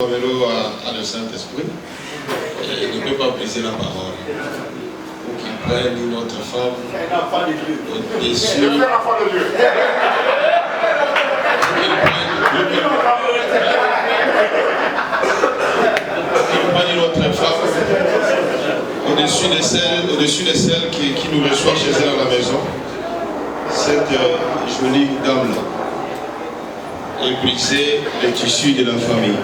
Vélo à le Saint-Esprit et ne peut pas briser la parole pour qu'il prenne notre femme au-dessus. Il prenne notre femme au-dessus de celles qui nous reçoivent chez elle à la maison. Cette jolie dame-là. Et briser le tissu de la famille.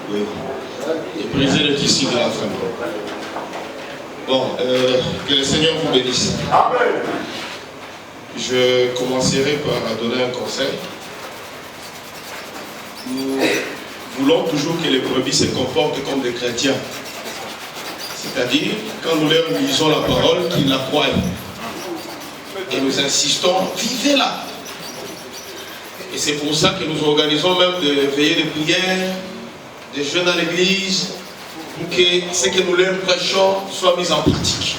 Oui. Et briser le tissu de la famille. Bon, que le Seigneur vous bénisse. Amen. Je commencerai par donner un conseil. Nous voulons toujours que les brebis se comportent comme des chrétiens. C'est-à-dire, quand nous leur lisons la parole, qu'ils la croient. Et nous insistons, vivez-la. Et c'est pour ça que nous organisons même des veillées de prière, des jeûnes à l'église, pour que ce que nous leur prêchons soit mis en pratique.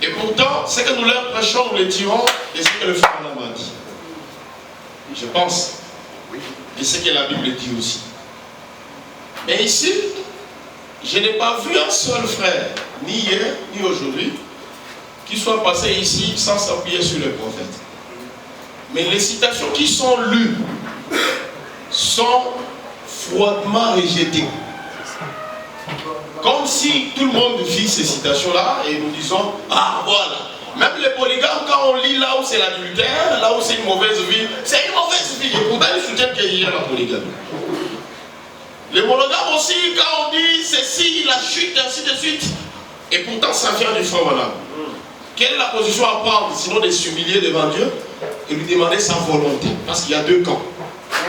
Et pourtant, ce que nous leur prêchons, nous les tirons de ce que le frère Adam a dit. Je pense. Et ce que la Bible dit aussi. Mais ici, je n'ai pas vu un seul frère, ni hier, ni aujourd'hui, qui soit passé ici sans s'appuyer sur le prophète. Mais les citations qui sont lues sont froidement rejetées. Comme si tout le monde vit ces citations-là et nous disons, ah voilà. Même les polygames, quand on lit là où c'est l'adultère, là où c'est une mauvaise vie, c'est une mauvaise vie. Et pourtant ils soutiennent qu'il y a la polygamie. Les monogames aussi, quand on dit ceci, la chute, ainsi de suite. Et pourtant ça vient du frère Adam. Quelle est la position à prendre, sinon de s'humilier devant Dieu et lui demander sa volonté? Parce qu'il y a deux camps.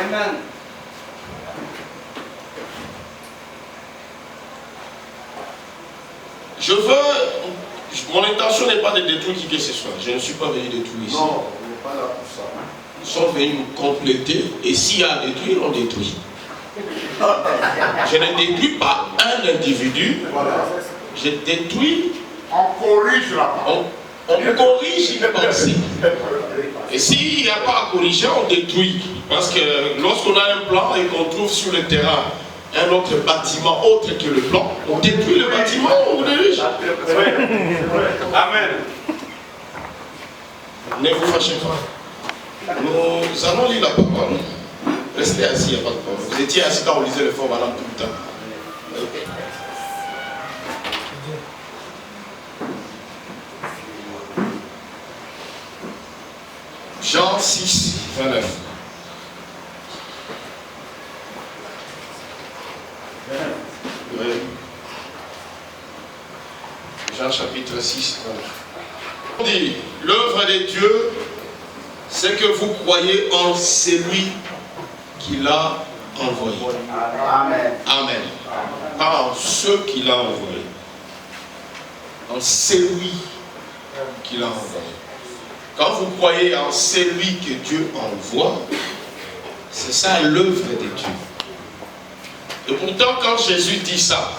Amen. Mon intention n'est pas de détruire qui que ce soit. Je ne suis pas venu détruire ici. Non, on n'est pas là pour ça. Nous sommes venus nous compléter et s'il y a à détruire, on détruit. Je ne détruis pas un individu. Je détruis. On corrige la parole. On corrige une pensée. Et s'il n'y a pas à corriger, on détruit. Parce que lorsqu'on a un plan et qu'on trouve sur le terrain un autre bâtiment autre que le plan, on détruit le bâtiment, on dirige. Amen. Ne vous fâchez pas. Nous allons lire la parole. Restez assis, il n'y a pas de problème. Vous étiez assis quand on lisait le fort Madame tout le temps. Jean 6, 29. Oui. Jean chapitre 6, 29. On dit, l'œuvre de Dieu, c'est que vous croyez en celui qui l'a envoyé. Amen. Amen. Pas en ceux qui l'a envoyé. En celui qui l'a envoyé. Quand vous croyez en celui que Dieu envoie, c'est ça l'œuvre de Dieu. Et pourtant, quand Jésus dit ça,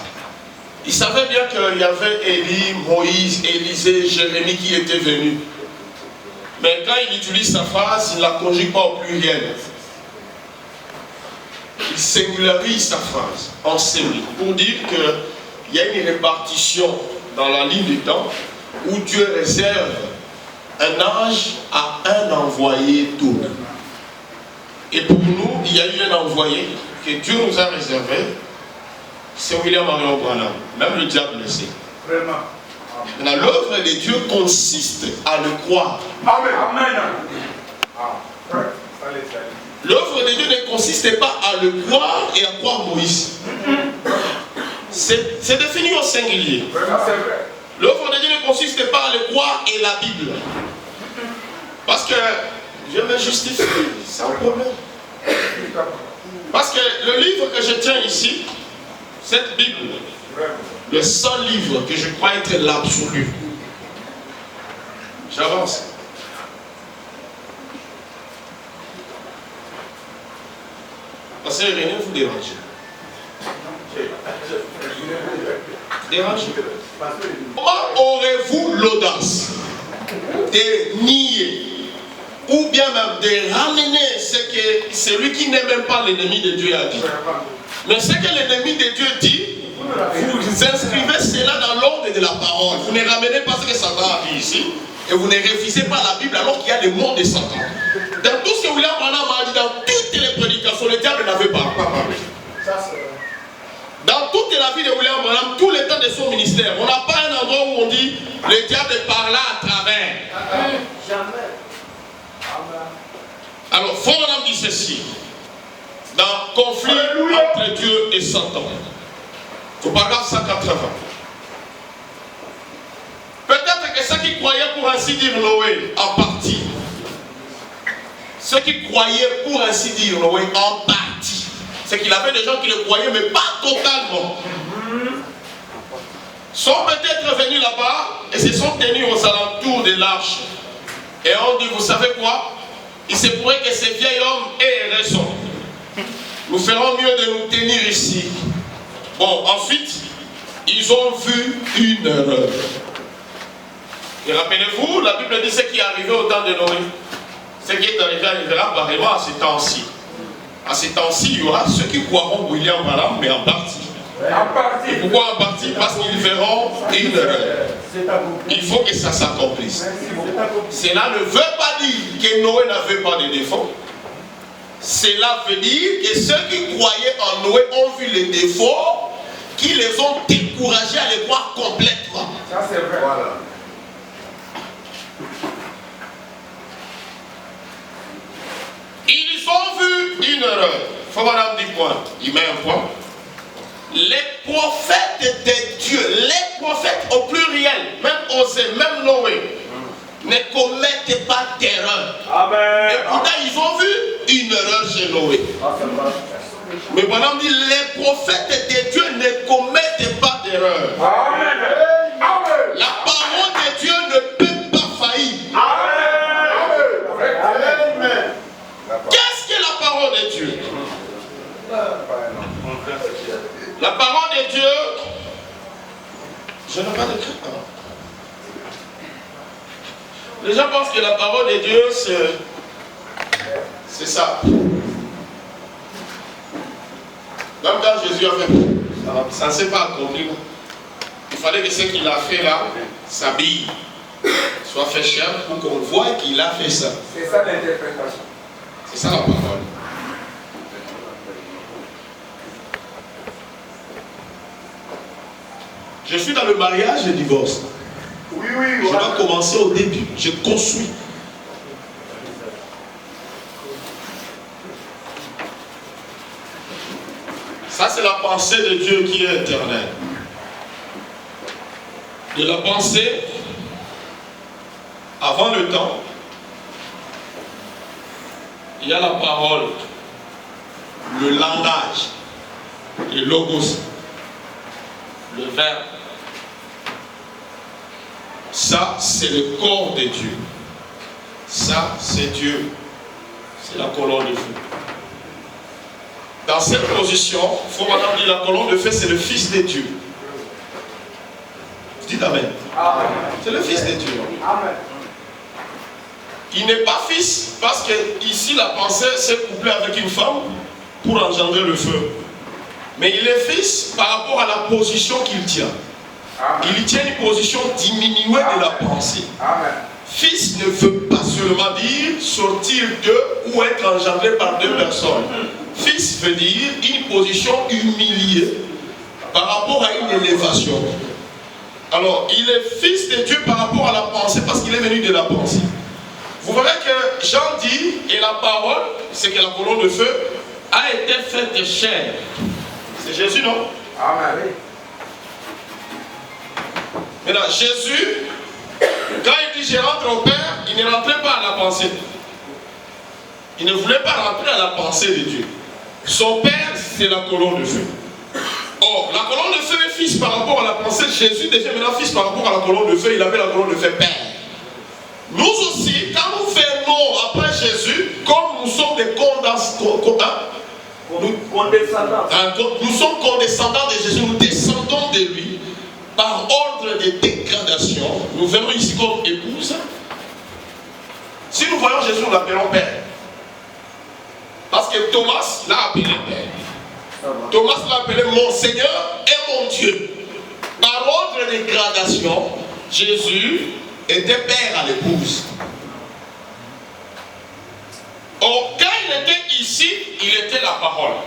il savait bien qu'il y avait Élie, Moïse, Élisée, Jérémie qui étaient venus. Mais quand il utilise sa phrase, il ne la conjugue pas au pluriel. Il singularise sa phrase en celui, pour dire qu'il y a une répartition dans la ligne du temps où Dieu réserve un âge à un envoyé donné. Et pour nous, il y a eu un envoyé que Dieu nous a réservé, c'est William Marion Branham. Même le diable le sait. Vraiment. Maintenant, l'œuvre de Dieu consiste à le croire. Amen. L'œuvre de Dieu ne consiste pas à le croire et à croire Moïse. C'est défini au singulier. L'œuvre de Dieu ne consiste pas à le croire et la Bible. Parce que je me justifie, c'est un problème. Parce que le livre que je tiens ici, cette Bible, le seul livre que je crois être l'absolu. J'avance. Parce que rien vous dérange. Comment aurez-vous l'audace de nier ou bien même de ramener c'est que c'est lui qui n'est même pas l'ennemi de Dieu a dit. Mais ce que l'ennemi de Dieu dit, vous inscrivez cela dans l'ordre de la parole. Vous ne ramenez pas ce que Satan a dit ici. Et vous ne refusez pas la Bible alors qu'il y a des morts de Satan. Dans tout ce que William Branham a dit, dans toutes les prédications, le diable n'avait pas parlé. Dans toute la vie de William Branham, tout le temps de son ministère, on n'a pas un endroit où on dit le diable parla à travers. Jamais. Alors, Frère Branham dit ceci. Dans conflit entre Dieu et Satan. Au paragraphe 180. Peut-être que ceux qui croyaient pour ainsi dire Noé en partie. Ceux qui croyaient pour ainsi dire Noé en partie. C'est qu'il avait des gens qui le croyaient mais pas totalement. Sont peut-être venus là-bas et se sont tenus aux alentours de l'arche. Et on dit, vous savez quoi? Il se pourrait que ces vieils hommes aient raison. Nous ferons mieux de nous tenir ici. Bon, ensuite, ils ont vu une erreur. Et rappelez-vous, la Bible dit ce qui est arrivé au temps de Noé. Ce qui est arrivera apparemment à ce temps-ci. À ce temps-ci, il y aura ceux qui croiront William Branham, mais en partie. Et pourquoi en partie? Parce qu'ils verront une erreur. Il faut que ça s'accomplisse. Cela ne veut pas dire que Noé n'avait pas de défauts. Cela veut dire que ceux qui croyaient en Noé ont vu les défauts qui les ont découragés à les voir complètement. Ça c'est vrai. Voilà. Ils ont vu une erreur. Faut madame dit quoi? Il met un point. Les prophètes de Dieu, les prophètes au pluriel, même Osée, même Noé, ne commettent pas d'erreur. Et pourtant, ils ont vu une erreur chez Noé. Mais madame dit, les prophètes de Dieu ne commettent pas d'erreur. La parole de Dieu ne peut pas faillir. Qu'est-ce que la parole de Dieu? La parole de Dieu, je n'ai pas de crainte. Les gens pensent que la parole de Dieu, c'est ça. Même quand Jésus a fait, ça ne s'est pas accompli. Il fallait que ce qu'il a fait là s'habille, soit fait cher pour qu'on voit qu'il a fait ça. C'est ça l'interprétation. C'est ça la parole. Je suis dans le mariage et le divorce. Oui, Je dois commencer au début. Je construis. Ça, c'est la pensée de Dieu qui est éternelle. De la pensée avant le temps, il y a la parole, le langage, le logos, le verbe. Ça, c'est le corps de Dieu. Ça, c'est Dieu. C'est la colonne de feu. Dans cette position, il faut maintenant dire la colonne de feu, c'est le Fils de Dieu. Dites Amen. Amen. C'est le Fils de Dieu. Amen. Il n'est pas fils parce que ici la pensée s'est couplée avec une femme pour engendrer le feu. Mais il est fils par rapport à la position qu'il tient. Amen. Il tient une position diminuée de la pensée. Amen. Fils ne veut pas seulement dire sortir de ou être engendré par deux personnes. Fils veut dire une position humiliée par rapport à une élévation. Alors, il est fils de Dieu par rapport à la pensée parce qu'il est venu de la pensée. Vous verrez que Jean dit, et la parole, c'est que la colonne de feu a été faite de chair. C'est Jésus, non? Amen. Maintenant, Jésus, quand il dit je rentre au Père, il ne rentrait pas à la pensée. Il ne voulait pas rentrer à la pensée de Dieu. Son Père, c'est la colonne de feu. Or, la colonne de feu est fils par rapport à la pensée. Jésus devient maintenant fils par rapport à la colonne de feu. Il avait la colonne de feu Père. Nous aussi, quand nous venons après Jésus, comme nous sommes des nous sommes condescendants de Jésus, nous descendons de lui par ordre de dégradation. Nous venons ici comme épouse. Si nous voyons Jésus, nous l'appelons Père. Parce que Thomas l'a appelé Père. Thomas l'a appelé mon Seigneur et mon Dieu. Par ordre de gradation, Jésus était père à l'épouse. Or, quand il était ici, il était la parole.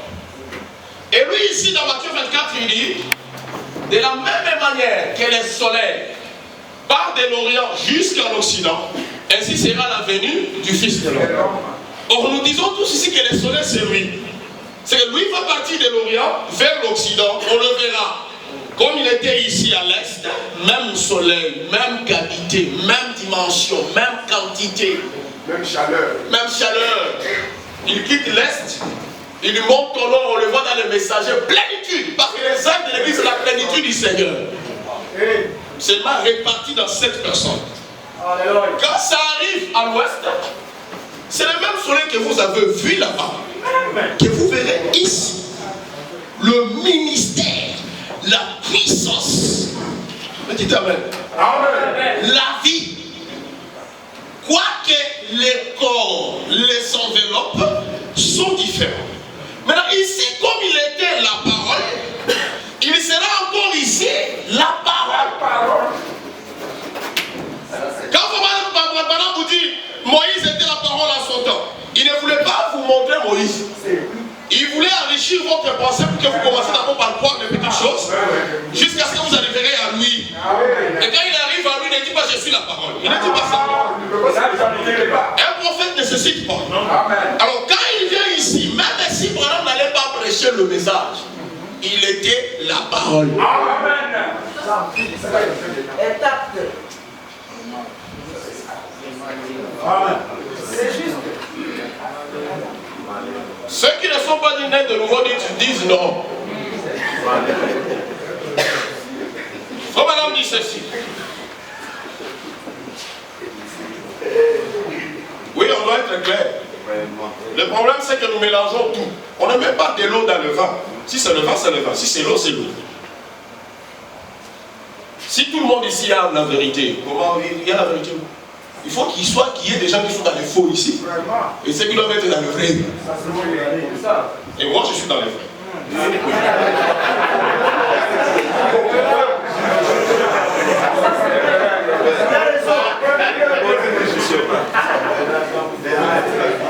Et lui ici, dans Matthieu 24, il dit, de la même manière que le soleil part de l'Orient jusqu'à l'Occident, ainsi sera la venue du Fils de l'homme. Or, nous disons tous ici que le soleil, c'est lui. C'est que lui va partir de l'Orient vers l'Occident, on le verra. Comme il était ici à l'Est, même soleil, même qualité, même dimension, même quantité. Même chaleur. Même chaleur. Il quitte l'Est, il monte au nord, on le voit dans les messagers, plénitude. Parce que les actes de l'Église, c'est la plénitude du Seigneur. Seulement réparti dans 7 personnes. Quand ça arrive à l'ouest, c'est le même soleil que vous avez vu là-bas, que vous verrez ici. Le ministère, la puissance. Dites amen. La vie. Quoique les corps, les enveloppes sont différents. Maintenant, ici, comme il était la parole, il sera encore ici la parole. Quand vous dites Moïse était la parole à son temps, il ne voulait pas vous montrer Moïse. Il voulait enrichir votre pensée pour que vous commenciez d'abord par croire les petites choses jusqu'à ce que vous arriverez à lui. Et quand il arrive à lui, il ne dit pas je suis la parole. Il ne dit pas ça. Un prophète ne se cite pas. Alors quand il vient ici, même si Branham n'allait pas prêcher le message, il était la parole. C'est juste. Ceux qui ne sont pas nés de nouveau disent non. Frère Madame dit ceci. Oui, on doit être clair. Le problème, c'est que nous mélangeons tout. On ne met pas de l'eau dans le vin. Si c'est le vin, c'est le vin. Si c'est l'eau, c'est l'eau. Si tout le monde ici a la vérité, comment il y a la vérité? Il faut qu'il y ait des gens qui sont dans les faux ici. Et ceux qui doivent être dans le vrai. Et moi, je suis dans le vrai.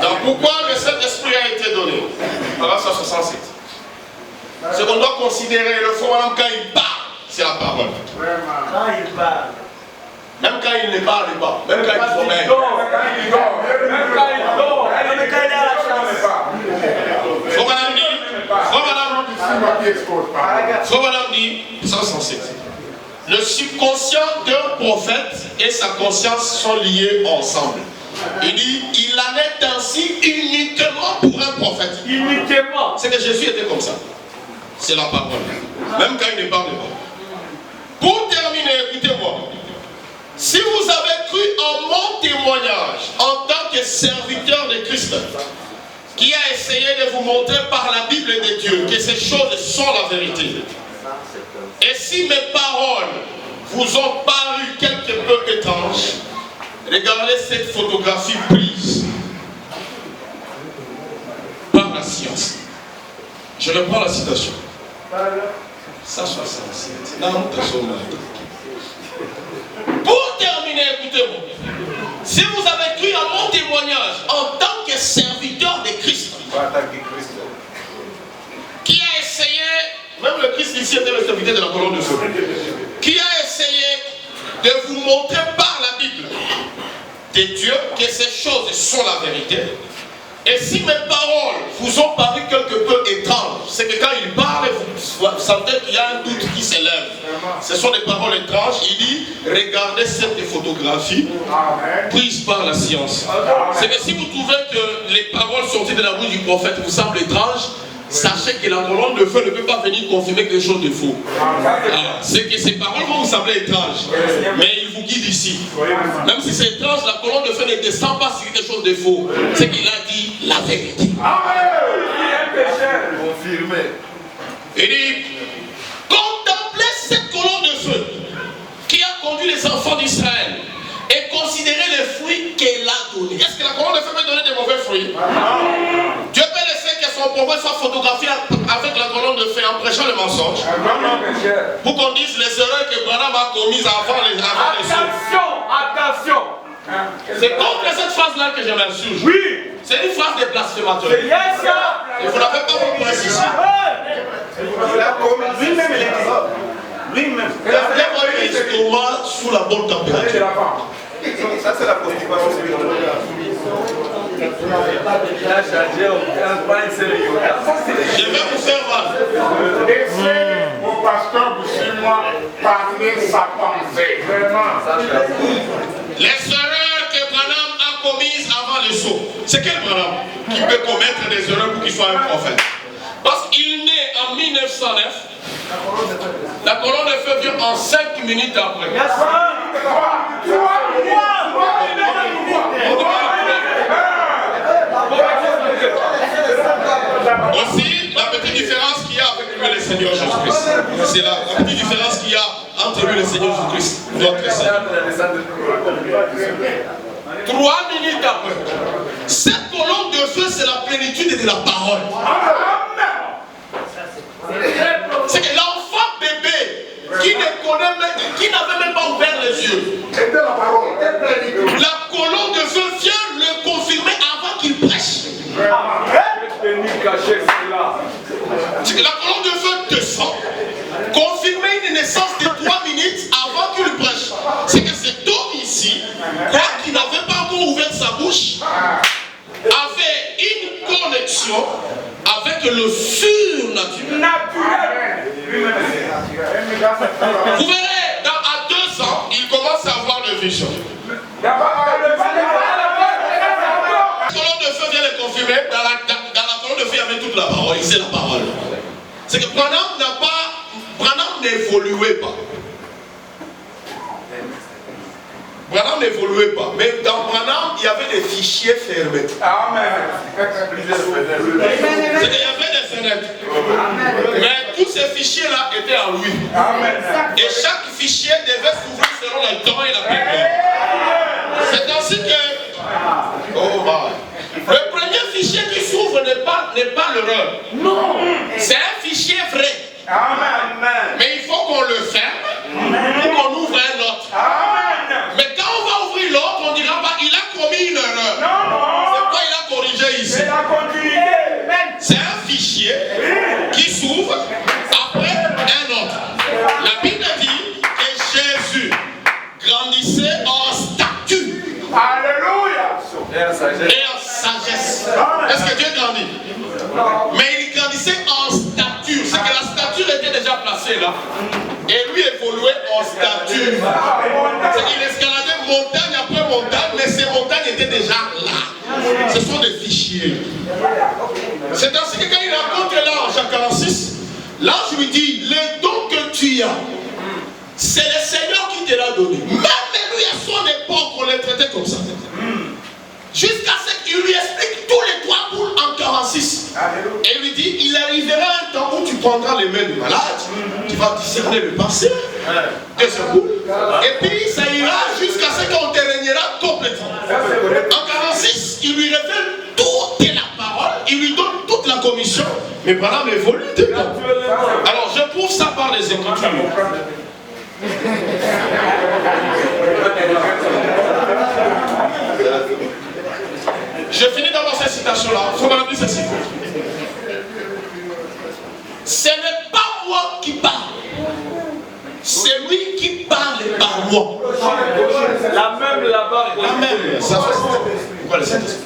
Donc pourquoi le Saint-Esprit a été donné? Paragraphe 167. Ce qu'on doit considérer, le fond, même quand il parle, c'est la parole. Quand il parle. Même quand il ne parle pas, même quand il sommeille. Même quand il dort. Même quand il est à la chance. Frère Madame dit, 167. Le subconscient d'un prophète et sa conscience sont liés ensemble. Il dit, il en est ainsi uniquement pour un prophète. Uniquement. C'est que Jésus était comme ça. C'est la parole. Même quand il ne parle pas. Pour terminer, écoutez-moi. Si vous avez cru en mon témoignage en tant que serviteur de Christ, qui a essayé de vous montrer par la Bible de Dieu que ces choses sont la vérité, et si mes paroles vous ont paru quelque peu étranges, regardez cette photographie prise par la science. Je reprends la citation. 167. Non, pour terminer, écoutez-moi. Si vous avez cru à mon témoignage en tant que serviteur de Christ, qui a essayé, même le Christ ici était le serviteur de la colonne de feu, qui a essayé de vous montrer par la Bible de Dieu que ces choses sont la vérité. Et si mes paroles vous ont paru quelque peu étranges, c'est que quand il parle, vous sentez qu'il y a un doute qui s'élève. Ce sont des paroles étranges. Il dit, regardez cette photographie prise par la science. C'est que si vous trouvez que les paroles sorties de la bouche du prophète vous semblent étranges, sachez que la colonne de feu ne peut pas venir confirmer quelque chose de faux. C'est que ces paroles vont vous sembler étranges, mais il vous guide ici. Même si c'est étrange, la colonne de feu ne descend pas sur quelque chose de faux. C'est qu'il a dit la vérité. Confirmé. Il dit, contemplez cette colonne de feu qui a conduit les enfants d'Israël et considérez les fruits qu'elle a donnés. Est-ce que la colonne de feu peut donner des mauvais fruits? Dieu peut les prophète soit photographié avec la colonne de feu en prêchant le mensonge. Pour qu'on dise les erreurs que Branham a commises avant les Attention, attention. C'est contre cette phrase-là que je m'insurge. Oui. C'est une phrase de blasphémateur. Yes, sir. Et vous n'avez pas vos presse ici. Lui-même, il est dit. Lui-même. Gardez votre estomac sous la bonne température. Ça, c'est la constipation spirituelle. Je vais vous faire mal. Laissez mon pasteur pour moi parler sa pensée. Vraiment. Les erreurs que Branham a commises avant le saut. C'est quel Branham qui peut commettre des erreurs pour qu'il soit un prophète? Parce qu'il naît en 1909. La colonne de feu vient en 5 minutes après. Yes, sir. Aussi, la petite différence qu'il y a avec lui et le Seigneur Jésus-Christ. C'est la petite différence qu'il y a entre lui et le Seigneur Jésus-Christ, notre Seigneur. 3 minutes après, cette colonne de feu, c'est la plénitude de la parole. C'est que l'enfant bébé qui ne connaît même, qui n'avait même pas ouvert les yeux, la colonne de feu vient le confirmer avant qu'il prêche. La colonne de feu descend, confirmer une naissance de 3 minutes avant qu'il prêche. C'est que cet homme ici, quoi qu'il n'avait pas encore ouvert sa bouche, avait une connexion avec le surnaturel. Vous verrez, à 2 ans, il commence à avoir le vision. La colonne de feu vient le confirmer. Dans la colonne de feu, il y avait toute la parole. C'est la parole. C'est que Branham n'évoluait pas. Branham n'évoluait pas. Mais dans Branham, il y avait des fichiers fermés. Amen. C'est qu'il y avait des fenêtres. Mais tous ces fichiers-là étaient en lui. Et chaque fichier devait s'ouvrir selon le temps et la période. C'est ainsi que... Oh my. Le premier fichier qui s'ouvre n'est pas l'erreur. Non. C'est un fichier vrai. Amen. Mais il faut qu'on le ferme pour qu'on ouvre un autre. Amen. Mais quand on va ouvrir l'autre, on dira pas il a commis une erreur. Non. C'est quoi il a corrigé ici? C'est la continuité. C'est un fichier qui s'ouvre après un autre. La Bible dit que Jésus grandissait en stature. Alléluia. Et en sagesse. Est-ce que Dieu grandit? Mais il grandissait en stature. C'est que la stature était déjà placée là. Et lui évoluait en stature. C'est qu'il escaladait montagne après montagne, mais ces montagnes étaient déjà là. Ce sont des fichiers. C'est ainsi que quand il raconte là en Jacques 46, l'ange lui dit, les dons que tu as, c'est le Seigneur qui te l'a donné. Même lui à son époque, on les traitait comme ça. Jusqu'à ce qu'il lui explique tous les 3 boules en 46. Et il lui dit, il arrivera un temps où tu prendras les mains du malade, tu vas discerner le passé de ce boule. Et puis ça ira jusqu'à ce qu'on te régnera complètement. En 46, il lui révèle toute la parole, il lui donne toute la commission. Mais Branham évolue dedans. Alors je prouve ça par les Écritures. Je finis d'abord cette citation-là. Il faut m'appeler ceci. Ce n'est pas moi qui parle. C'est lui qui parle par moi. La même là-bas. La même. Ça fait quoi le Saint-Esprit?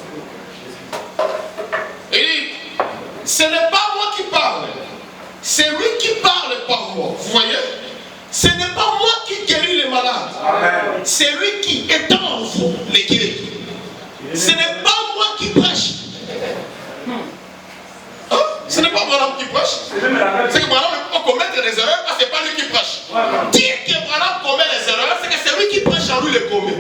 Il dit, ce n'est pas moi qui parle. C'est lui qui parle par moi. Vous voyez? Ce n'est pas moi qui guéris les malades. C'est lui qui étend en vous les guérir. Ce n'est pas moi qui prêche. Hein? Ce n'est pas Branham qui prêche. C'est que Branham ne peut pas commettre des erreurs parce que ce n'est pas lui qui prêche. Dire que Branham commet les erreurs, c'est que c'est lui qui prêche en lui les commet.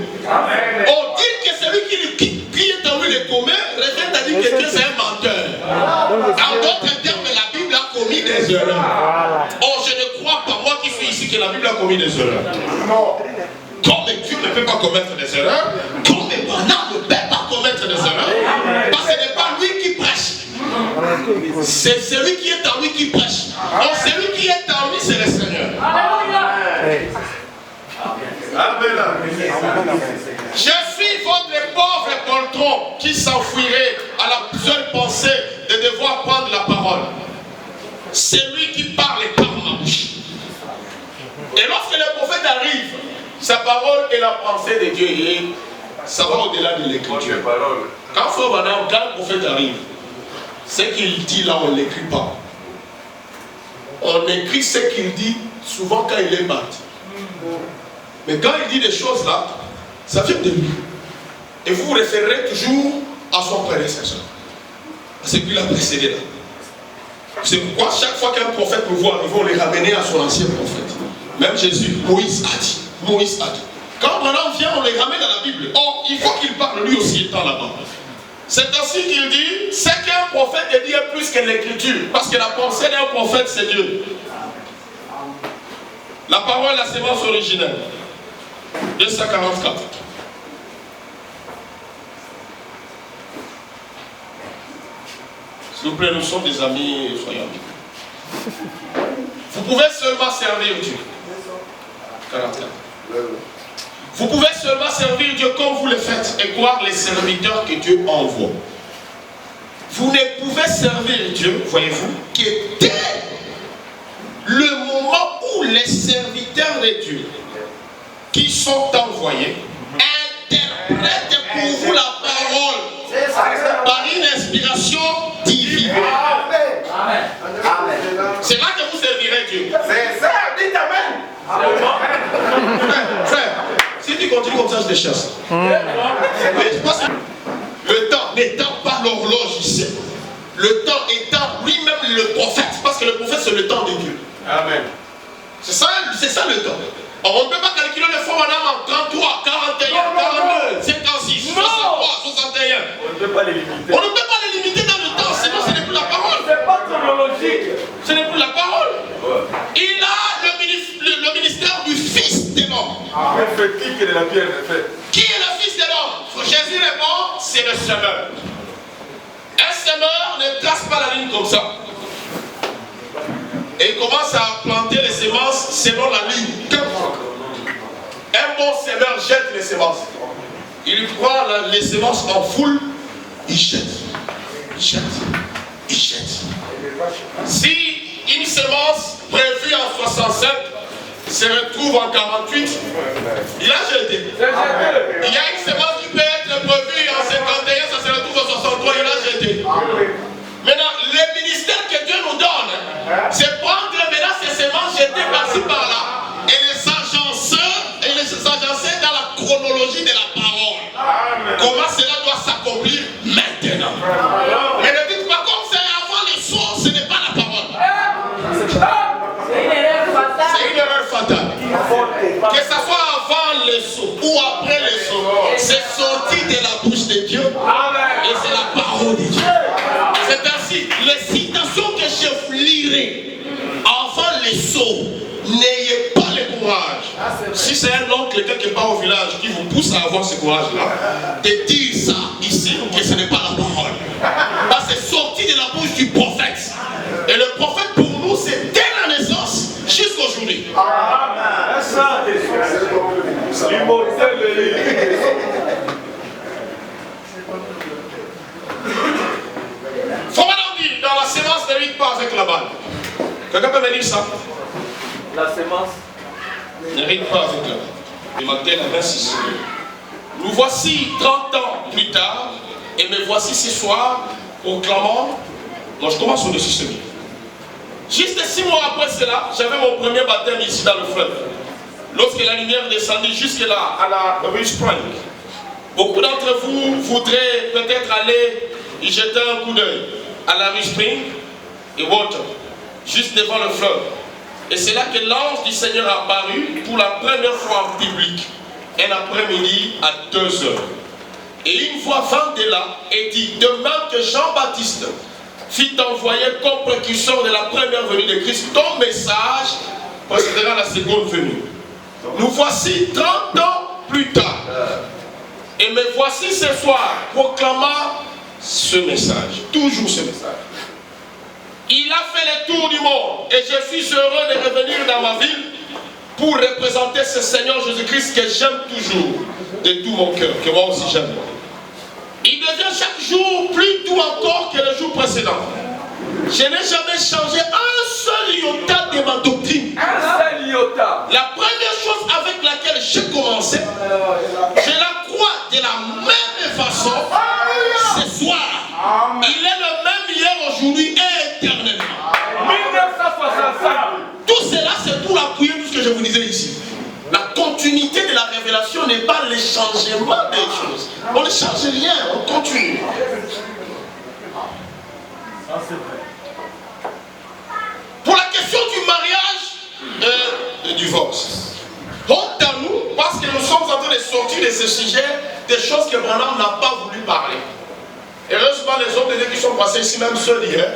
Or dire que c'est lui qui est en lui les commet, revient à dire que Dieu c'est un menteur. En d'autres termes, la Bible a commis des erreurs. Or je ne crois pas, moi qui suis ici, que la Bible a commis des erreurs. Comme Dieu ne peut pas commettre des erreurs, comme Branham ne peut pas commettre des erreurs, parce que ce n'est pas lui qui prêche. C'est celui qui est en lui qui prêche. Donc celui qui est en lui, c'est le Seigneur. Je suis votre pauvre poltron qui s'enfuirait à la seule pensée de devoir prendre la parole. C'est lui qui parle par ma bouche. Et lorsque le prophète arrive, sa parole est la pensée de Dieu et ça va au-delà de l'écriture. Quand le prophète arrive, ce qu'il dit là, on ne l'écrit pas. On écrit ce qu'il dit souvent quand il est parti. Mais quand il dit des choses là, ça vient de lui. Et vous vous référez toujours à son prédécesseur. À ce qu'il a précédé là. C'est pourquoi chaque fois qu'un prophète nous voit, ils vont les ramener à son ancien prophète. Même Jésus, Moïse a dit. Moïse a dit. Quand Branham vient, on les ramène à la Bible. Or, il faut qu'il parle lui aussi étant là-bas. C'est ainsi qu'il dit, c'est qu'un prophète dit plus que l'écriture. Parce que la pensée d'un prophète, c'est Dieu. La parole, la sémence originelle. 244. S'il vous plaît, nous sommes des amis, soyons amis. Vous pouvez seulement servir Dieu. 44. Vous pouvez seulement servir Dieu comme vous le faites et croire les serviteurs que Dieu envoie. Vous ne pouvez servir Dieu, voyez-vous, que dès le moment où les serviteurs de Dieu qui sont envoyés interprètent pour vous la parole par une inspiration divine. C'est là que vous servirez Dieu. C'est ça, dites amen. Frère, si tu continues comme ça, je te chasse. Le temps n'étant pas l'horloge ici, le temps étant lui-même le prophète, parce que le prophète c'est le temps de Dieu. Amen. C'est ça le temps. Or, on ne peut pas calculer le fond madame en 33, 41, 42, 56, 63, 61. On ne peut pas les limiter. On ne peut pas les limiter dans le temps, sinon ce n'est plus la parole. C'est pas chronologique. Ce n'est plus la parole. Il a le ministère du Fils de l'homme. Prophétique de la pierre de fait. Qui est le Fils de l'homme? Jésus répond, c'est le semeur. Un semeur ne trace pas la ligne comme ça. Et il commence à planter les semences selon la ligne. Un bon semeur jette les semences. Il prend les semences en foule, il jette. Il jette. Il jette. Si une semence prévue en 65 se retrouve en 48, il a jeté. Il y a une semence qui peut être prévue en 51, ça se retrouve en 63, il a jeté. Maintenant, le ministère que Dieu nous donne, c'est prendre maintenant ces semences jetées par-ci par-là et les agencer dans la chronologie de la parole. Comment cela doit s'accomplir maintenant. Mais ne dites pas comme c'est avant les sources, ce n'est pas la parole. C'est une erreur fatale. Que ce soit avant les sauts ou après les sauts, c'est sorti de la bouche de Dieu et c'est la parole de Dieu. C'est ainsi, les citations que je vous lirai avant les sauts, n'ayez pas le courage. Si c'est un oncle quelque part au village qui vous pousse à avoir ce courage-là, de dire ça ici, que ce n'est pas la parole. Parce que c'est sorti de la bouche du prophète. Et le prophète pour nous, c'est dès la naissance jusqu'à aujourd'hui. Faut maintenant dire, dans la sémence ne rite pas avec la balle. Quelqu'un peut me dire ça? La sémence ne rite pas avec la balle. Et Matthieu la 26. Nous voici 30 ans plus tard, et me voici ce soir proclamant. Non, je commence au-dessus de ce livre. Juste 6 mois après cela, j'avais mon premier baptême ici dans le fleuve. Lorsque la lumière descendit jusque là, à la rue Spring. Beaucoup d'entre vous voudraient peut-être aller y jeter un coup d'œil à la rue Spring et Water, juste devant le fleuve. Et c'est là que l'ange du Seigneur a apparu pour la première fois en public, un après-midi à 2 heures. Et une voix vint de là et dit, de même que Jean-Baptiste fit envoyer comme précurseur de la première venue de Christ, ton message précédera la seconde venue. Nous voici 30 ans plus tard. Et me voici ce soir proclamant ce message, toujours ce message. Il a fait le tour du monde et je suis heureux de revenir dans ma ville pour représenter ce Seigneur Jésus-Christ que j'aime toujours de tout mon cœur, que moi aussi j'aime. Il devient chaque jour plus doux encore que le jour précédent. Je n'ai jamais changé un seul iota de ma doctrine. Un seul iota. La première chose avec laquelle j'ai commencé, je la crois de la même façon ce soir. Il est le même hier, aujourd'hui et éternellement. 1965. Tout cela, c'est pour appuyer tout ce que je vous disais ici. La continuité de la révélation n'est pas le changement des choses. On ne change rien, on continue. Pour la question du mariage et du divorce, honte à nous parce que nous sommes en train de sortir de ce sujet des choses que Branham n'a pas voulu parler. Heureusement, les hommes de Dieu qui sont passés ici, même ceux d'hier,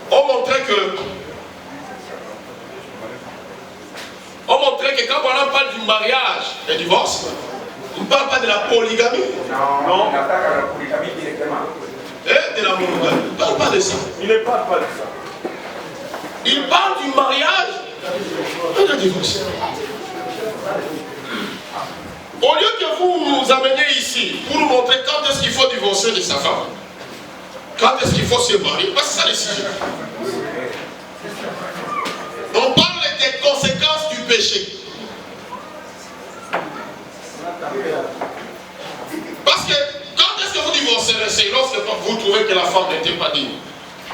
ont montré que quand Branham parle du mariage et du divorce, il ne parle pas de la polygamie. Non, il attaque à la polygamie directement. Et de la monogamie. Il ne parle pas de ça. Il ne parle pas de ça. Il parle du mariage et du divorce. Au lieu que vous nous ameniez ici pour nous montrer quand est-ce qu'il faut divorcer de sa femme, quand est-ce qu'il faut se marier, parce que c'est ça le sujet. On parle des conséquences du péché. Parce que quand est-ce que vous divorcez, c'est lorsque vous trouvez que la femme n'était pas digne.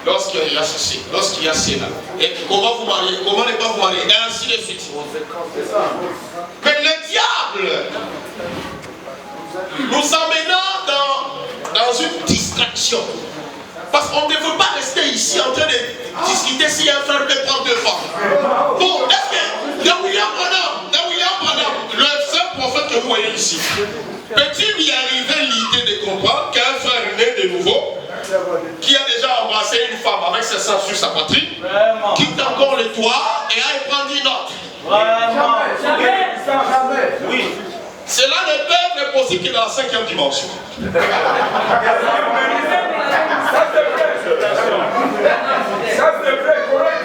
Lorsqu'il y a ceci, lorsqu'il y a cela. Et comment vous marier, comment ne pas vous marier, et ainsi de suite. Mais le diable nous amenant dans une distraction. Parce qu'on ne veut pas rester ici en train de discuter si un frère peut prendre deux femmes. Bon, est-ce que de William Branham, le seul prophète que vous voyez ici, peut-il lui arriver l'idée de comprendre qu'un frère né de nouveau, qui a déjà embrassé une femme avec ses seins sur sa poitrine, quitte encore le toit et a éprendre une autre? Jamais. Oui. Cela ne peut être possible que dans la 5e dimension. Ça c'est vrai, correct.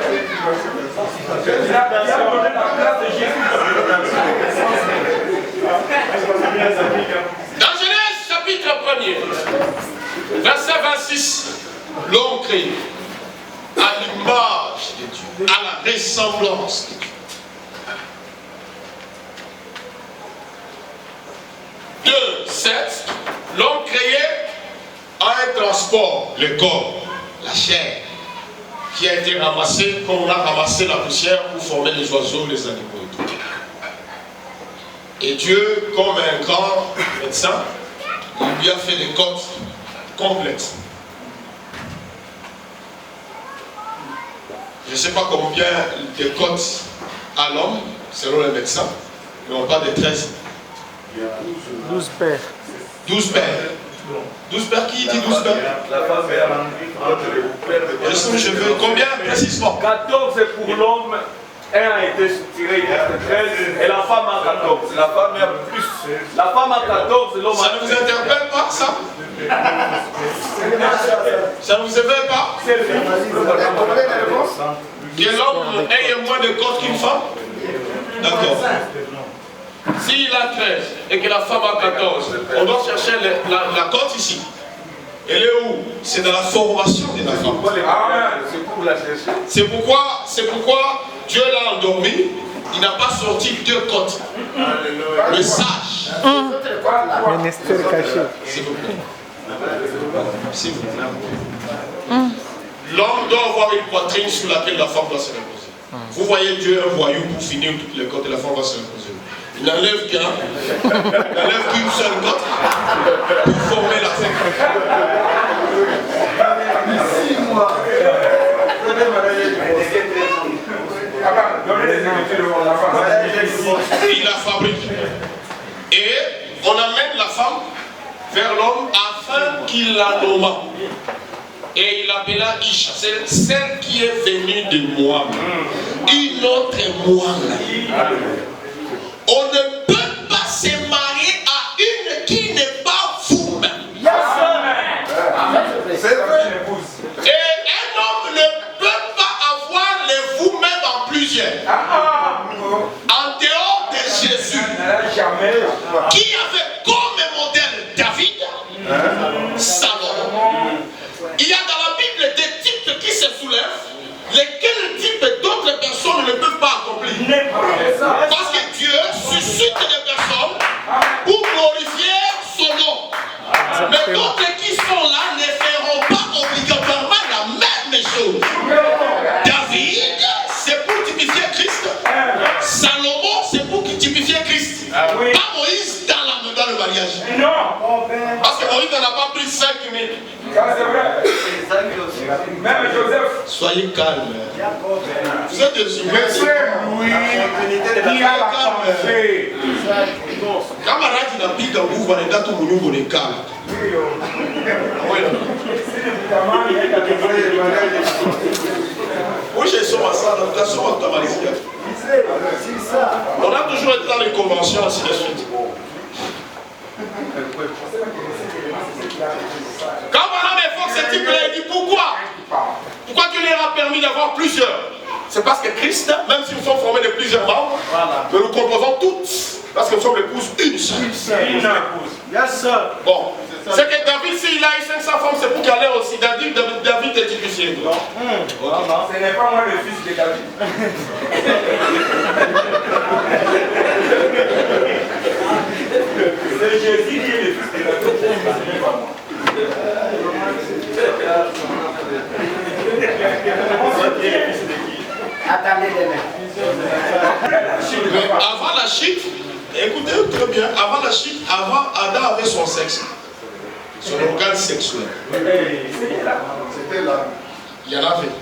Dans Genèse chapitre 1er, verset 26, l'homme créé à l'image de Dieu, à la ressemblance de Dieu. 2,7, l'homme créé a un transport, le corps, la chair, qui a été ramassé comme on a ramassé la poussière pour former les oiseaux, les animaux et tout. Et Dieu, comme un grand médecin, il lui a fait des côtes complètes. Je ne sais pas combien de côtes à l'homme, selon les médecins, mais on parle de 13. 12 paires. 12 paires. 12 paires, qui dit 12 paires? La femme est Je veux combien précisément? 14 pour l'homme, un a été soutiré, il reste 13, et la femme a 14. La femme a plus. La femme a 14, l'homme a Ça ne vous interpelle pas, ça? Ça ne vous éveille pas? Que l'homme ait moins de côtes qu'une femme? D'accord. S'il a 13 et que la femme a 14, on doit chercher la côte ici. Elle est où? C'est dans la formation de la femme. C'est pour la chercher. C'est pourquoi Dieu l'a endormi. Il n'a pas sorti 2 côtes. Le sage. Ministère caché. S'il vous plaît. S'il vous plaît. L'homme doit avoir une poitrine sur laquelle la femme doit se reposer. Vous voyez Dieu un voyou pour finir toutes les côtes et la femme va se reposer. Il n'enlève qu'une seule côte pour former la femme. Il la fabrique. Et on amène la femme vers l'homme afin qu'il la nomme. Et il l'appela Isha. C'est celle qui est venue de moi. Une autre moi. On ne peut pas se marier à une qui n'est pas vous-même. Et un homme ne peut Même Joseph. Soyez calme. Vous êtes des humains. Louis, il a la pensée. Camarade, il a pris dans vous, vous allez dans tout le monde, vous êtes calme. Oui, j'ai son massage, on a son massage. On a toujours été dans les conventions, ainsi de suite. Quand Madame évoque ce type-là, il dit pourquoi? Pourquoi Dieu leur a permis d'avoir plusieurs? C'est parce que Christ, même si nous sommes formés de plusieurs membres, nous nous composons toutes, parce que nous sommes l'épouse une seule. Bon, c'est que David, s'il a eu 500 femmes, c'est pour qu'il allait aussi. David est difficile. Non, ce n'est pas moi le fils de David. C'est Jésus qui est le fils de David. Ce n'est pas moi. Attendez demain. Avant la chute, écoutez très bien, avant la chute, avant Adam avait son sexe, son organe sexuel. C'était là. Il y en avait.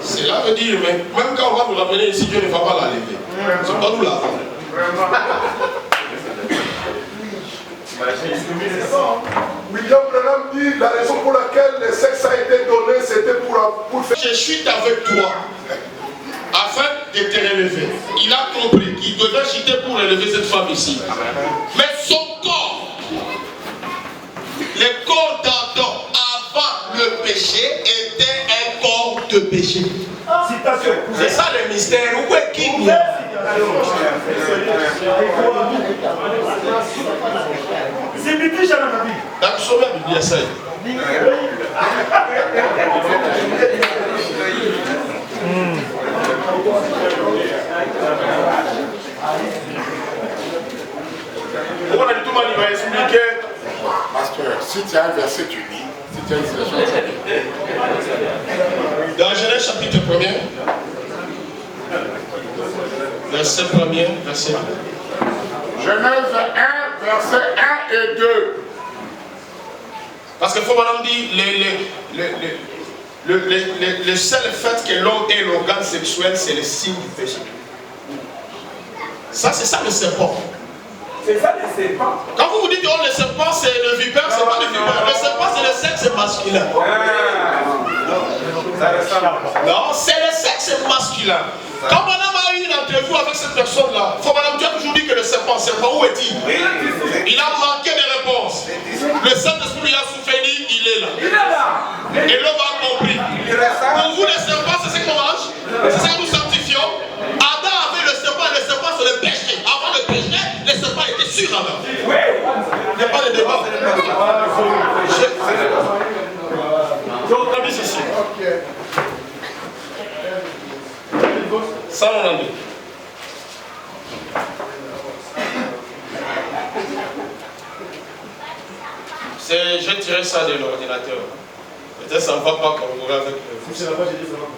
Cela veut dire, mais même quand on va nous l'amener ici, Dieu ne va pas la lever. C'est pas nous la rendre. William Branham dit la raison pour laquelle le sexe a été donné, c'était pour faire. Je suis avec toi afin de te relever. Il a compris qu'il devait chuter pour relever cette femme ici. Mais son corps, le corps d'Adam avant le péché était un corps de péché. C'est ça le mystère. Où est qui nous? C'est Bibi Jananabi. Dans le sommet, il y a ça. On a tout le monde qui va expliquer. Pasteur, si tu as un verset, tu lis. Si tu as une situation, tu lis. Dans Genèse chapitre 1er, verset 1er, verset 2. Genèse 1, verset 1 et 2. Parce que faut madame dit le seul fait que l'homme ait l'organe sexuel, c'est le signe du péché. Ça, c'est ça le serpent. C'est ça le serpent. Quand vous vous dites oh le serpent c'est le vipère, c'est pas le vipère. Le serpent c'est le sexe masculin. Non, c'est le sexe masculin. Quand madame a eu une entrevue avec cette personne-là, faut madame, tu as toujours dit que le serpent, où est-il? Il a manqué de réponse. Le Saint-Esprit lui a soufflé, il est là. Et l'homme a compris. Pour vous, le serpent, c'est ce qu'on mange, c'est ce que nous sanctifions. Adam avait le serpent, et le serpent c'est le péché. Avant le péché, le serpent était sur Adam. Il n'y a pas de débat. Donc, on a mis ceci. Ça, on en est. J'ai tiré ça de l'ordinateur. Peut-être ça ne va pas corroborer avec le. C'est la page, j'ai dit ça va pas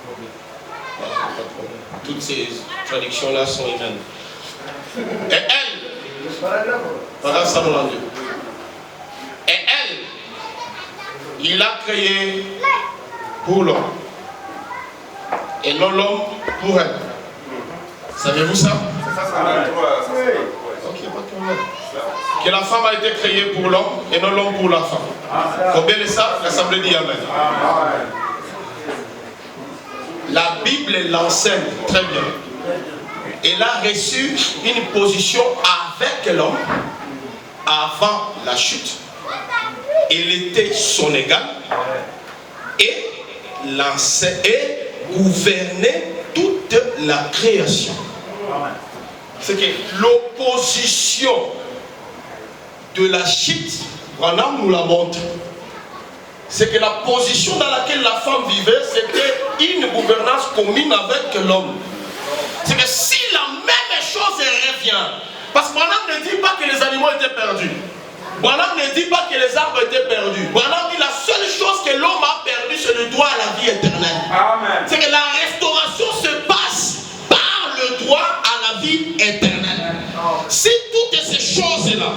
de problème. Toutes ces traductions-là sont humaines. Et elle, voilà ça, on en est. Et elle, il a créé pour l'homme. Et non l'homme pour elle. Savez-vous ça? C'est ça, ça va. Ok, pas de problème. Que la femme a été créée pour l'homme et non l'homme pour la femme. Combien de ça? L'Assemblée dit Amen. La Bible l'enseigne très bien. Elle a reçu une position avec l'homme avant la chute. Elle était son égal et gouvernait toute la création. C'est que l'opposition de la chute, Branham nous la montre. C'est que la position dans laquelle la femme vivait, c'était une gouvernance commune avec l'homme. C'est que si la même chose revient, parce que Branham ne dit pas que les animaux étaient perdus. Branham ne dit pas que les arbres étaient perdus. Branham dit la seule chose que l'homme a perdue, c'est le droit à la vie éternelle. Amen. C'est que la restauration se passe par le droit à la vie éternelle. Si toutes ces choses-là,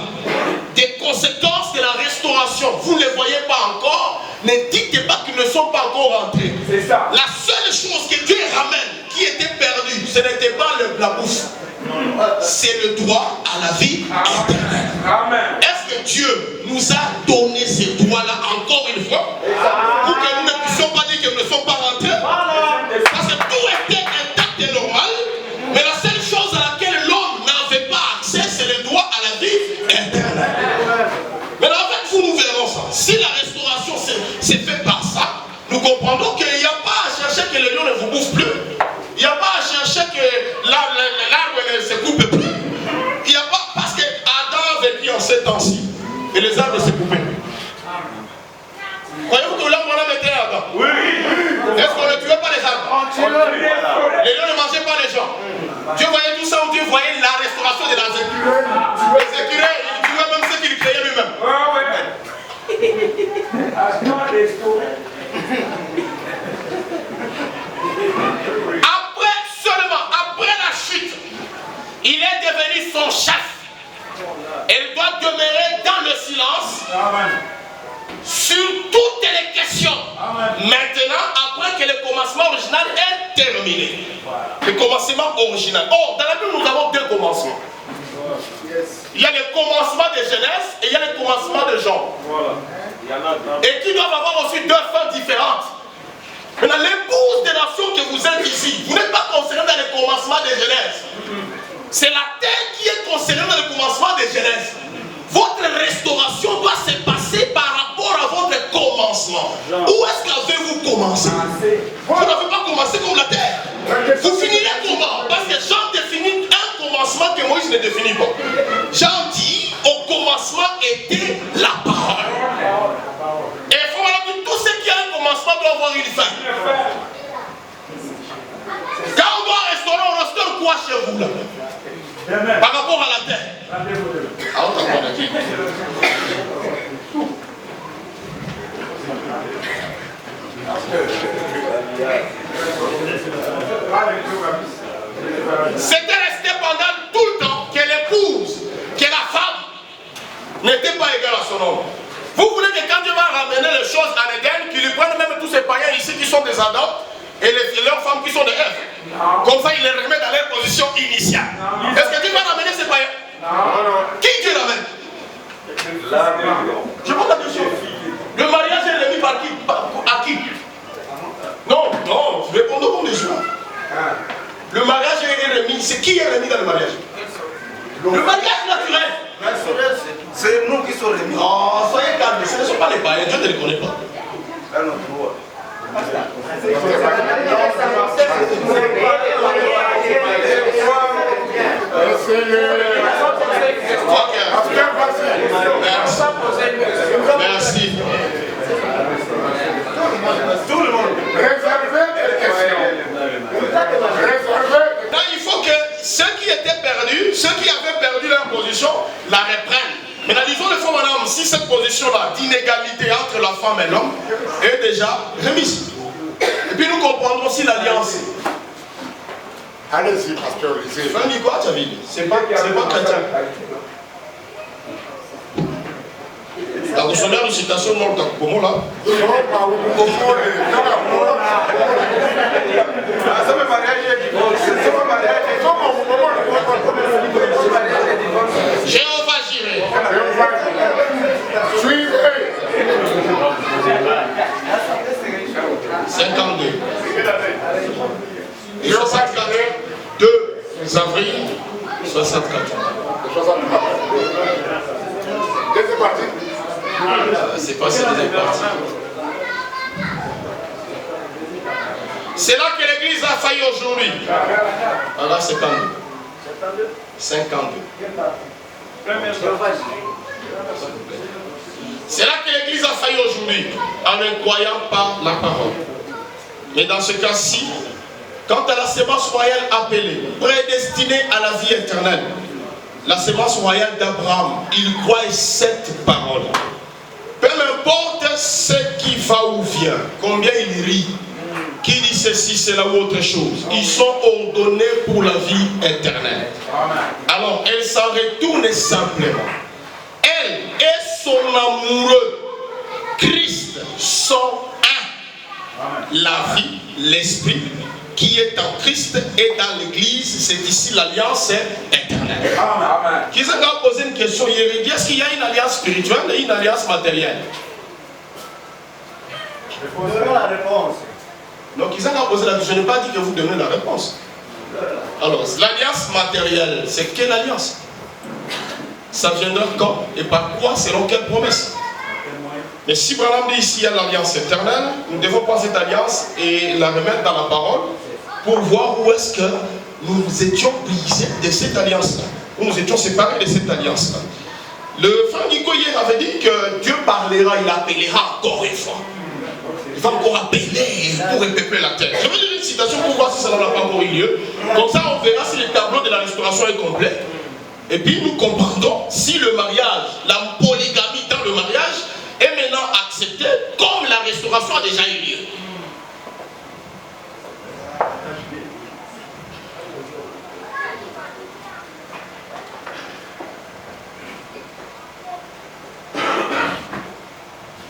des conséquences de la restauration, vous ne les voyez pas encore, ne dites pas qu'ils ne sont pas encore rentrés. C'est ça. La seule chose que Dieu ramène qui était perdue, ce n'était pas la bouffe. C'est le droit à la vie éternelle. Amen. Est-ce que Dieu nous a donné ces droits-là encore une fois pour que nous ne puissions pas dire qu'ils ne sont pas rentrés? Parce que tout était intact et normal, mais la seule chose à laquelle l'homme n'avait pas accès, c'est le droit à la vie éternelle. Maintenant, avec vous, nous verrons ça. Si la restauration s'est faite par ça, nous comprendrons qu'il n'y a pas à chercher que le lion ne vous bouffe plus. Il n'y a pas à chercher que l'arbre ne se coupe plus. Il n'y a pas, parce que Adam a vécu en ces temps-ci. Et les arbres se coupaient. Croyez-vous que l'arbre était Adam? Oui. Est-ce qu'on ne tuait pas les arbres? Les lions ne mangeaient pas les gens. Dieu voyait tout ça, ou Dieu voyait la restauration de la sécurité. Les écureuils, il tuait même ceux qu'il créait lui-même. Après la chute, il est devenu son chef. Il doit demeurer dans le silence. Amen. Sur toutes les questions. Maintenant, après que le commencement original est terminé. Le commencement original. Or, dans la Bible, nous avons deux commencements. Il y a le commencement de Genèse et il y a le commencement de Jean. Et qui doivent avoir aussi deux fins différentes. Maintenant, l'épouse des nations que vous êtes ici, vous n'êtes pas concerné dans le commencement de Genèse. C'est la terre qui est concernée dans le commencement de Genèse. Votre restauration doit se passer par rapport à votre commencement. Où est-ce qu'avez-vous commencé? Vous n'avez pas commencé comme la terre. Vous finirez comment? Parce que Jean définit un commencement que Moïse ne définit pas. Jean dit, au commencement était la parole. Et il faut voir que tout ce qui a un commencement doit avoir une fin. Quand on doit restaurer, on restaure quoi chez vous là? Par rapport à la terre. C'était resté pendant tout le temps que l'épouse, que la femme n'était pas égale à son homme. Vous voulez que quand Dieu va ramener les choses en Éden, qu'il lui prenne même tous ces païens ici qui sont des Adam et leurs femmes qui sont des Ève. Comme ça, il les remet dans leur position initiale. Est-ce que Dieu va ramener ces païens? Qui Dieu ramène? Je pose la question. Le mariage est remis par qui? À qui? Non, répondons comme des gens. Le mariage est remis. C'est qui est remis dans le mariage? Le mariage naturel. C'est nous qui sommes remis. Non, soyez calmes, ce ne sont pas les païens, Dieu ne les connaît pas. Merci. Tout le monde. Réservez des questions. Là, il faut que ceux qui étaient perdus, ceux qui avaient perdu leur position, la reprennent. Mais disons le fond, madame, si cette position-là d'inégalité entre la femme et l'homme est déjà remise. Et puis nous comprendrons aussi l'alliance. Allez-y, pasteur, lisez. Tu dis quoi, David? C'est pas chrétien. La dictionnaire de citation morte, comment là? Jéhovah Jireh. Suivez. 52. Et 64. 2 avril 64. Deuxième partie. C'est pas cette deuxième partie. C'est là que l'église a failli aujourd'hui. Alors 52. 52. C'est là que l'église a failli aujourd'hui en ne croyant pas la parole. Mais dans ce cas-ci, quant à la sémence royale appelée, prédestinée à la vie éternelle, la sémence royale d'Abraham, il croit cette parole. Peu importe ce qui va ou vient, combien il rit, qui dit ceci, cela ou autre chose, ils sont ordonnés pour la vie éternelle. Alors, elle s'en retourne simplement. Elle et son amoureux, Christ, sont un. La vie, l'esprit qui est en Christ et dans l'église, c'est ici l'alliance éternelle. Amen. Qui s'est posé une question hier, il dit est-ce qu'il y a une alliance spirituelle et une alliance matérielle? Donnons la réponse. Donc ils ont posé la question, je n'ai pas dit que vous donnez la réponse. Alors, l'alliance matérielle, c'est quelle alliance? Ça viendra quand et par quoi, selon quelle promesse? Mais si Branham dit ici il y a l'alliance éternelle, nous devons prendre cette alliance et la remettre dans la parole pour voir où est-ce que nous étions brisés de cette alliance-là, où nous étions séparés de cette alliance-là. Le frère Nico hier avait dit que Dieu parlera, il appellera encore une fois. Il va encore appeler pour repeupler la terre. Je vais dire une citation pour voir si ça n'a pas encore eu lieu. Comme ça, on verra si le tableau de la restauration est complet. Et puis nous comprendrons si le mariage, la polygamie dans le mariage est maintenant acceptée comme la restauration a déjà eu lieu.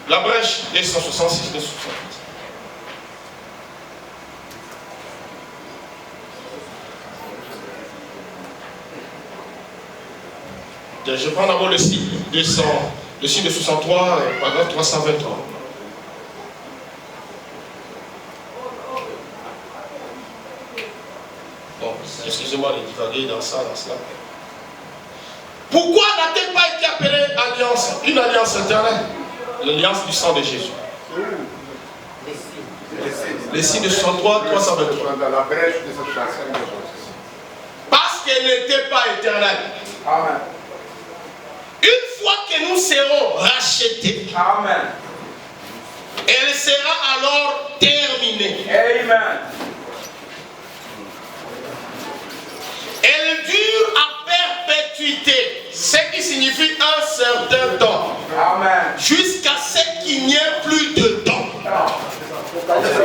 La brèche des 166, 268. Je prends d'abord le signe de 63, paragraphe 323. Bon, excusez-moi de divaguer dans ça, dans cela. Pourquoi n'a-t-elle pas été appelée alliance, une alliance éternelle? L'alliance du sang de Jésus. Les signes de 63, 323. Parce qu'elle n'était pas éternelle. Amen. Une fois que nous serons rachetés, Amen. elle sera alors terminée. Amen. Elle dure à perpétuité, ce qui signifie un certain temps. Amen. Jusqu'à ce qu'il n'y ait plus de temps.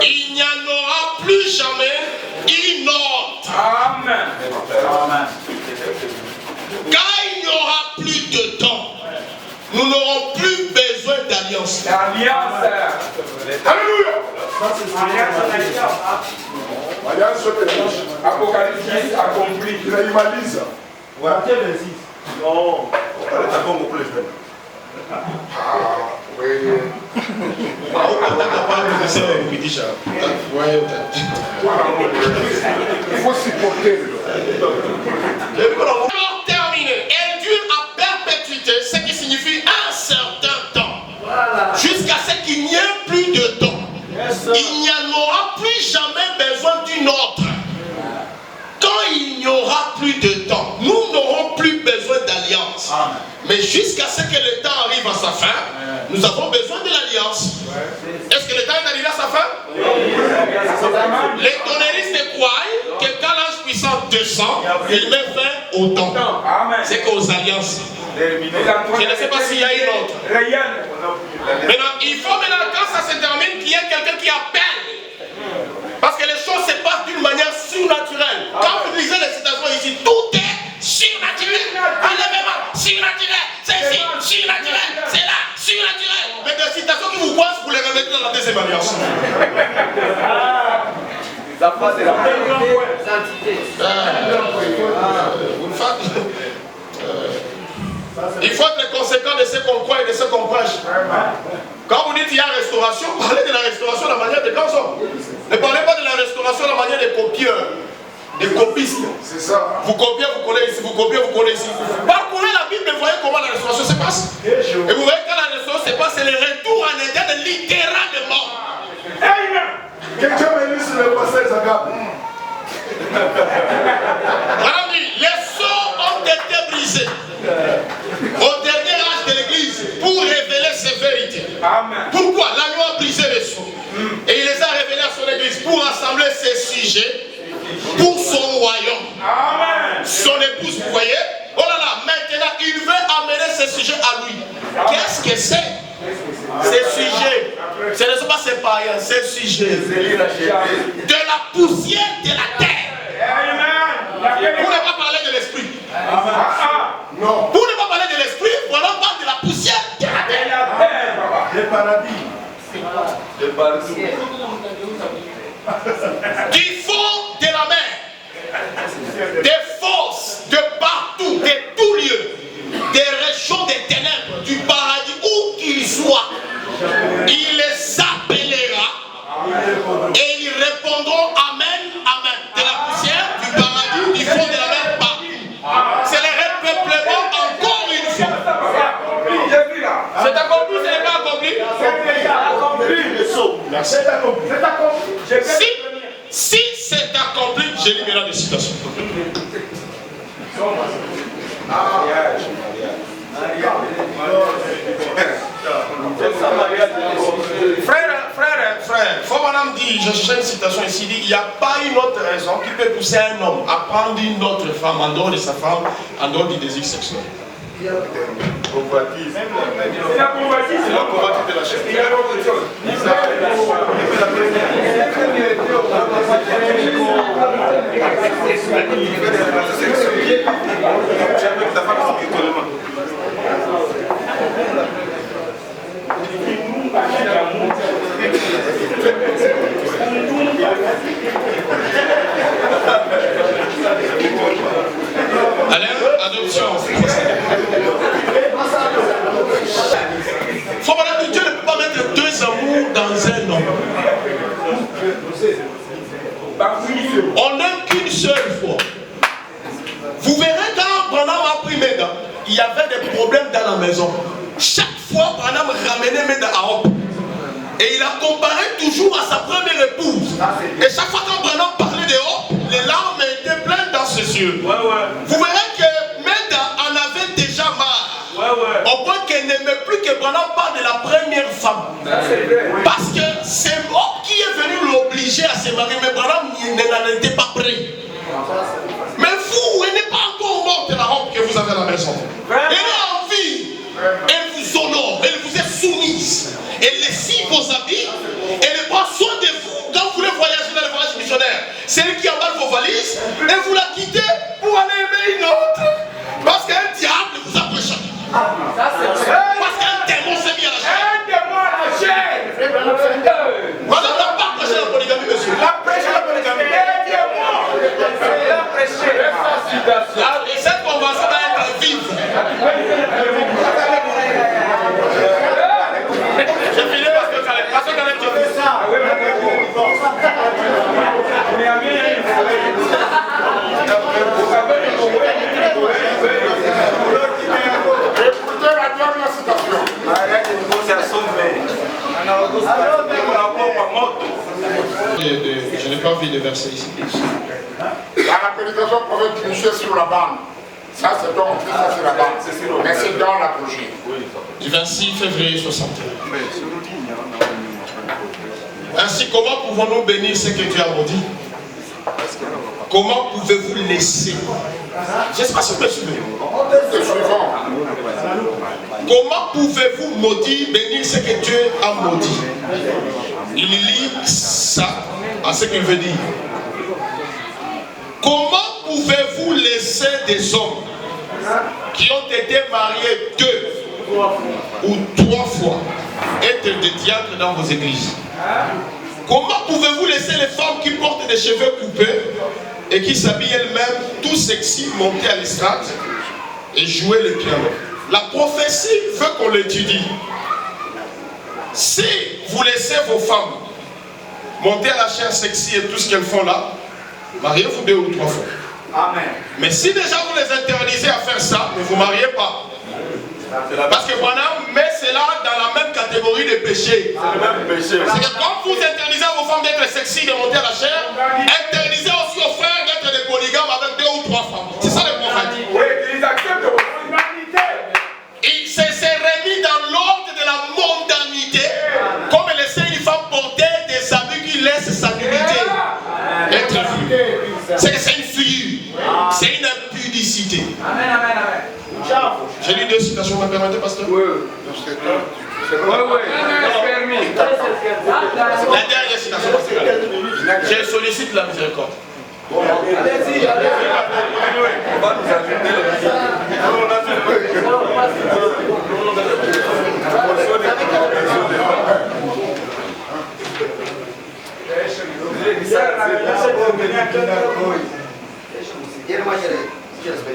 Il n'y en aura plus jamais une autre. Amen. Amen. Quand il n'y aura plus de temps, nous n'aurons plus besoin d'alliance. L'alliance. Alléluia. Alliance Apocalypse 10 accompli. Il a humanise. Matthieu 26. Oh. Oui. Il faut supporter. Alors terminé, elle dure à perpétuité, ce qui signifie un certain temps. Voilà. Jusqu'à ce qu'il n'y ait plus de temps. Il n'y en aura plus jamais besoin d'une autre. Quand il n'y aura plus de temps, nous n'aurons plus besoin d'alliance. Mais jusqu'à ce que le temps arrive à sa fin, nous avons besoin de l'alliance. Est-ce que le temps est arrivé à sa fin? Les donneristes croient que quand l'ange puissant descend, il met fin au temps. C'est qu'aux alliances. Je ne sais pas s'il y a une autre. Maintenant, il faut maintenant, quand ça se termine, qu'il y ait quelqu'un qui appelle. Parce que les choses se passent d'une manière surnaturelle. Quand vous lisez les citations ici, tout est surnaturel. Enlèvement, surnaturel. C'est ici, surnaturel. C'est là, surnaturel. Mais des citations qui vous coincent, vous les remettez dans la deuxième alliance. Ça passe de la Il faut être conséquent de ce qu'on croit et de ce qu'on prêche. Quand vous dites qu'il y a restauration, parlez de la restauration à la manière des grands hommes. Ne parlez pas de la restauration à la manière des copieurs, des copistes. C'est ça. Vous copiez, vous collez ici, vous copiez, vous collez ici. Parcourez la Bible et voyez comment la restauration se passe. Et vous voyez quand la restauration se passe, c'est le retour en éternel littéralement. Amen. Que Dieu bénisse le pasteur Zagab. Madame dit, les sceaux ont été brisés au dernier âge de l'église pour révéler ses vérités. Amen. Pourquoi? L'agneau a brisé les sceaux et il les a révélés à son église pour rassembler ses sujets pour son royaume. Amen. Son épouse, vous voyez? Oh là là, maintenant il veut amener ses sujets à lui. Qu'est-ce que c'est? Ces sujets, ce ne sont pas ses païens, ces sujets de la poussière de la terre. Pour ne pas parler de l'esprit. Non. Pour ne pas parler de l'esprit, voilà, on parle de la poussière de la terre. Le paradis. De partout. Du fond de la mer, des forces de partout, de tout lieu, des régions des ténèbres, du paradis, où qu'il soit, il les appellera et ils répondront Amen, Amen. De la poussière, du paradis, du fond de la mer, partout. C'est le repeuplement encore une fois. C'est accompli, ce n'est pas accompli. C'est accompli. Si c'est accompli, j'éliminerai les citations. Frère, faut madame dit, je cherche une citation ici, dit, il n'y a pas une autre raison qui peut pousser un homme à prendre une autre femme en dehors de sa femme, en dehors du désir sexuel. Convoitise. C'est la convoitise de la chair. Alors, adoption. Faut voir que Dieu ne peut pas mettre deux amours dans un homme. On n'aime qu'une seule fois. Vous verrez quand Branham a pris Meda, il y avait des problèmes dans la maison. Chaque fois, Branham ramenait Meda à Hope. Et il a comparé toujours à sa première épouse. Et chaque fois quand Branham parlait de Hope, les larmes étaient pleines dans ses yeux. Vous verrez que Meda en avait déjà marre. Au point qu'elle n'aimait plus que Branham parle de la première femme. Parce que c'est Hope qui est venu l'obliger à se marier. Mais Branham n'en était pas prêt. Mais vous, elle n'est pas encore morte la robe que vous avez à la maison. Elle est en vie. Elle vous honore. Elle vous est soumise. Elle lessive vos habits. Elle prend soin de vous quand vous voulez voyager dans le voyage missionnaire. C'est elle qui emballe vos valises et vous la quittez pour aller aimer une autre. Parce qu'un diable vous a prêché. Parce qu'un démon s'est mis à la chair. Un démon à la chair. Madame n'a pas prêché la polygamie, monsieur. La prêché la polygamie. Un démon. La prêché. Cette convention va être vive. J'ai fini parce que Caleb tu fais ça. Écoutez la dernière citation. Je n'ai pas vu de verset ici. Dans la prédication, on pouvait tricher sur la bande. Ça, c'est donc ça, c'est la bande. Mais c'est dans la bougie. Du 26 février 61. Ainsi, comment pouvons-nous bénir ce que Dieu a maudit? Comment pouvez-vous laisser? Je ne sais pas si vous me suivez. Comment pouvez-vous maudire, bénir ce que Dieu a maudit? Il lit ça à ce qu'il veut dire. Comment pouvez-vous laisser des hommes qui ont été mariés 2 ou 3 fois être des diacres dans vos églises? Comment pouvez-vous laisser les femmes qui portent des cheveux coupés et qui s'habillent elles-mêmes tout sexy monter à l'estrade et jouer le piano? La prophétie veut qu'on l'étudie. Si vous laissez vos femmes monter à la chair sexy et tout ce qu'elles font là, mariez-vous 2 ou 3 fois. Amen. Mais si déjà vous les interdisez à faire ça, ne vous mariez pas. Parce que Branham met cela dans la même catégorie de péché. C'est que quand vous interdisez à vos femmes d'être sexy, de monter à la chair, interdisez aussi aux frères d'être des polygames avec 2 ou 3 femmes. C'est ça le prophète. Oui, ils acceptent l'humanité. Il s'est remis dans l'ordre de la mondanité, comme laisser une femme porter des habits qui laissent sa nudité être vue. C'est une fille, c'est une impudicité. Amen, amen, amen. J'ai lu 2 citations, vous me permettez, pasteur? Oui. La dernière citation, pasteur. Je sollicite la miséricorde. Allez-y, allez-y. On va nous ajouter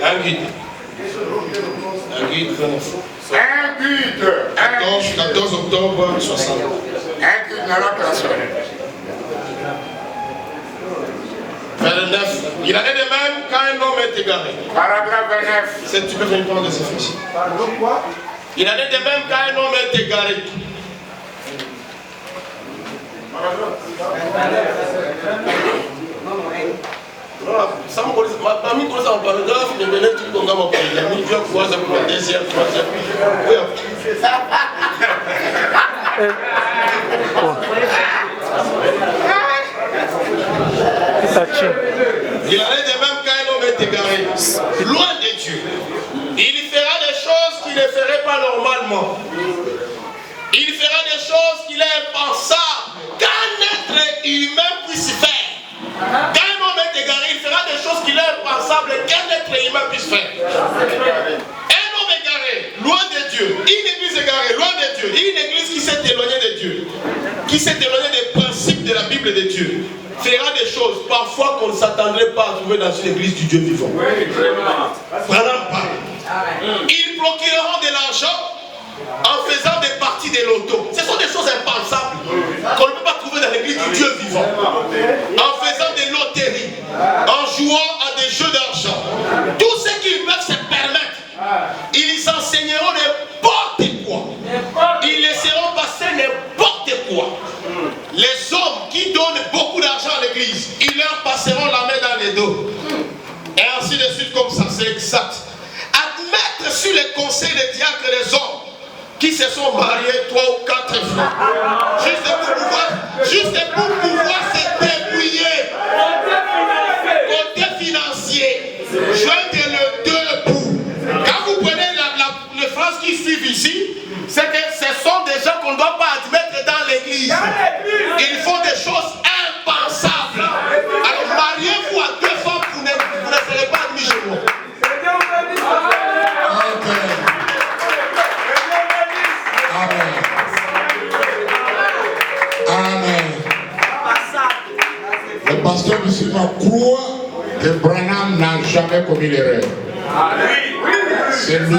Un guide. Un guide 29. Un guide. 14 octobre 60. Un guide n'a la personne. 29. Il en est de même quand un homme est égaré. Paragraphe 29. Tu peux venir prendre des effets ici. Il en est de même quand un homme est égaré. Parmi les paragraphes, il y a des trucs qu'on a appris. Il y a mis deux fois, ça peut être deuxième, troisième. Il en est de même quand un homme est égaré, loin de Dieu. Il fera des choses qu'il ne ferait pas normalement. Il fera des choses qu'il est impensable qu'un être humain puisse faire. Quand un homme est égaré, il fera des choses qu'il est impensable qu'un être humain puisse faire. Un homme égaré, loin de Dieu. Une église égarée, loin de Dieu. Une église qui s'est éloignée de Dieu, qui s'est éloignée des principes de la Bible de Dieu, fera des choses parfois qu'on ne s'attendrait pas à trouver dans une église du Dieu vivant. Ils procureront de l'argent en faisant des parties de loto. Ce sont des choses impensables qu'on ne peut pas trouver dans l'église du Dieu vivant. En faisant des loteries, en jouant à des jeux d'argent. Tout ce qu'ils peuvent se permettre, ils enseigneront n'importe quoi. Ils laisseront passer n'importe quoi. Les hommes qui donnent beaucoup d'argent à l'église, ils leur passeront la main dans les dos. Et ainsi de suite comme ça, c'est exact. Admettre sur les conseils des diacres et des hommes qui se sont mariés 3 ou 4 fois. Juste pour pouvoir se débrouiller. Côté financier. Joindre les deux bouts. Quand vous prenez les phrases qui suivent ici, c'est que ce sont des gens qu'on ne doit pas admettre dans l'église. Ils font des choses impensables. Alors mariez-vous à 2 femmes, vous ne serez pas admis chez moi. Le pasteur musulman croit que Branham n'a jamais commis l'erreur. C'est lui